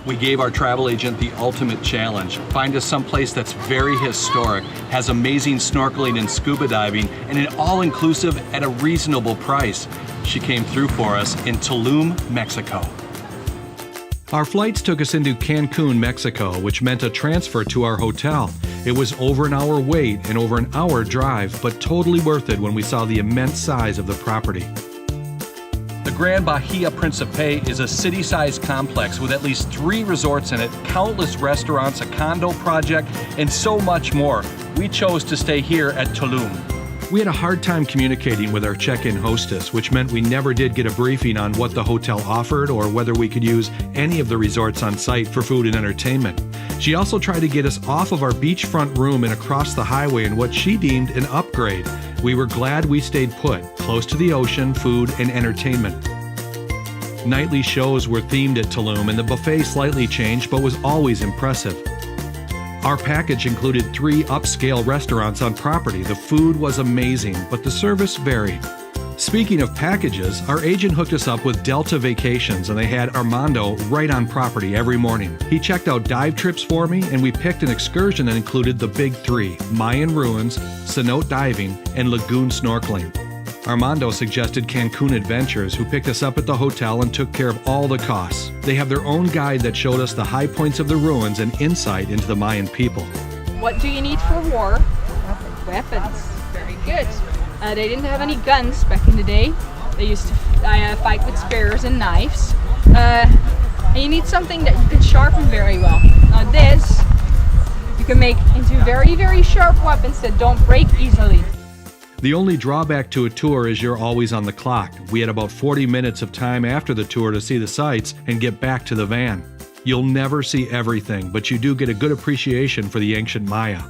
We gave our travel agent the ultimate challenge. Find us someplace that's very historic, has amazing snorkeling and scuba diving, and an all-inclusive at a reasonable price. She came through for us in Tulum, Mexico. Our flights took us into Cancun, Mexico, which meant a transfer to our hotel. It was over an hour wait and over an hour drive, but totally worth it when we saw the immense size of the property. The Grand Bahia Principe is a city-sized complex with at least 3 resorts in it, countless restaurants, a condo project, and so much more. We chose to stay here at Tulum. We had a hard time communicating with our check-in hostess, which meant we never did get a briefing on what the hotel offered or whether we could use any of the resorts on site for food and entertainment. She also tried to get us off of our beachfront room and across the highway in what she deemed an upgrade. We were glad we stayed put, close to the ocean, food, and entertainment. Nightly shows were themed at Tulum, and the buffet slightly changed but was always impressive. Our package included 3 upscale restaurants on property. The food was amazing, but the service varied. Speaking of packages, our agent hooked us up with Delta Vacations, and they had Armando right on property every morning. He checked out dive trips for me, and we picked an excursion that included the big 3, Mayan ruins, cenote diving, and lagoon snorkeling. Armando suggested Cancun Adventures, who picked us up at the hotel and took care of all the costs. They have their own guide that showed us the high points of the ruins and insight into the Mayan people. What do you need for war? Weapons. Very good. They didn't have any guns back in the day. They used to fight with spears and knives. And you need something that you can sharpen very well. Now this, you can make into very, very sharp weapons that don't break easily. The only drawback to a tour is you're always on the clock. We had about 40 minutes of time after the tour to see the sights and get back to the van. You'll never see everything, but you do get a good appreciation for the ancient Maya.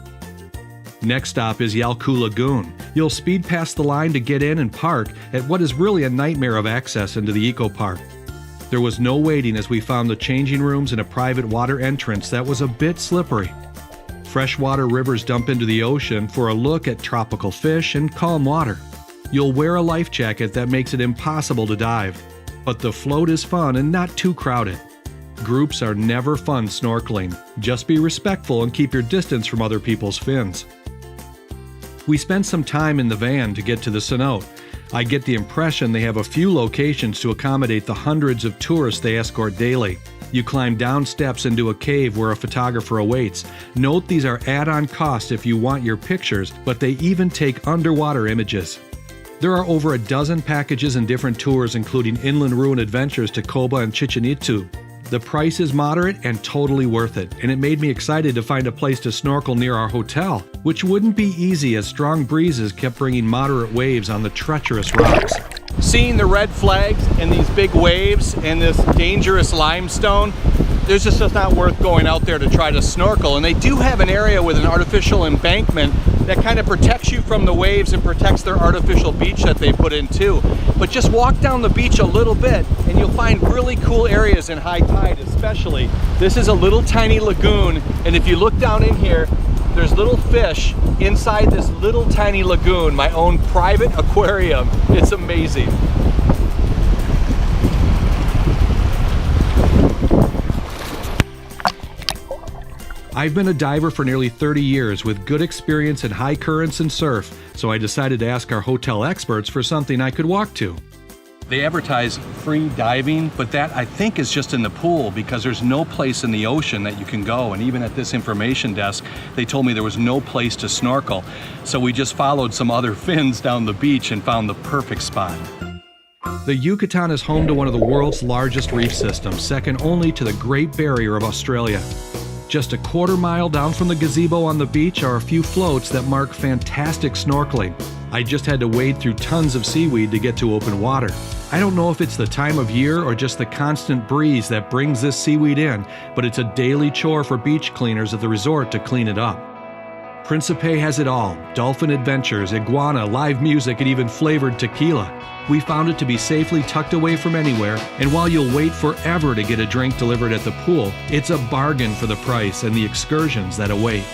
Next stop is Yal-ku Lagoon. You'll speed past the line to get in and park at what is really a nightmare of access into the eco park. There was no waiting as we found the changing rooms and a private water entrance that was a bit slippery. Freshwater rivers dump into the ocean for a look at tropical fish and calm water. You'll wear a life jacket that makes it impossible to dive, but the float is fun and not too crowded. Groups are never fun snorkeling. Just be respectful and keep your distance from other people's fins. We spent some time in the van to get to the cenote. I get the impression they have a few locations to accommodate the hundreds of tourists they escort daily. You climb down steps into a cave where a photographer awaits. Note these are add-on costs if you want your pictures, but they even take underwater images. There are over a dozen packages and different tours, including inland ruin adventures to Coba and Chichen Itza. The price is moderate and totally worth it, and it made me excited to find a place to snorkel near our hotel, which wouldn't be easy as strong breezes kept bringing moderate waves on the treacherous rocks. Seeing the red flags and these big waves and this dangerous limestone, there's just not worth going out there to try to snorkel. And they do have an area with an artificial embankment that kind of protects you from the waves and protects their artificial beach that they put in too. But just walk down the beach a little bit and you'll find really cool areas in high tide especially. This is a little tiny lagoon, and if you look down in here, there's little fish inside this little tiny lagoon, my own private aquarium. It's amazing. I've been a diver for nearly 30 years with good experience in high currents and surf, so I decided to ask our hotel experts for something I could walk to. They advertise free diving, but that I think is just in the pool because there's no place in the ocean that you can go. And even at this information desk, they told me there was no place to snorkel. So we just followed some other fins down the beach and found the perfect spot. The Yucatan is home to one of the world's largest reef systems, second only to the Great Barrier of Australia. Just a quarter mile down from the gazebo on the beach are a few floats that mark fantastic snorkeling. I just had to wade through tons of seaweed to get to open water. I don't know if it's the time of year or just the constant breeze that brings this seaweed in, but it's a daily chore for beach cleaners at the resort to clean it up. Principe has it all: dolphin adventures, iguana, live music, and even flavored tequila. We found it to be safely tucked away from anywhere, and while you'll wait forever to get a drink delivered at the pool, it's a bargain for the price and the excursions that await.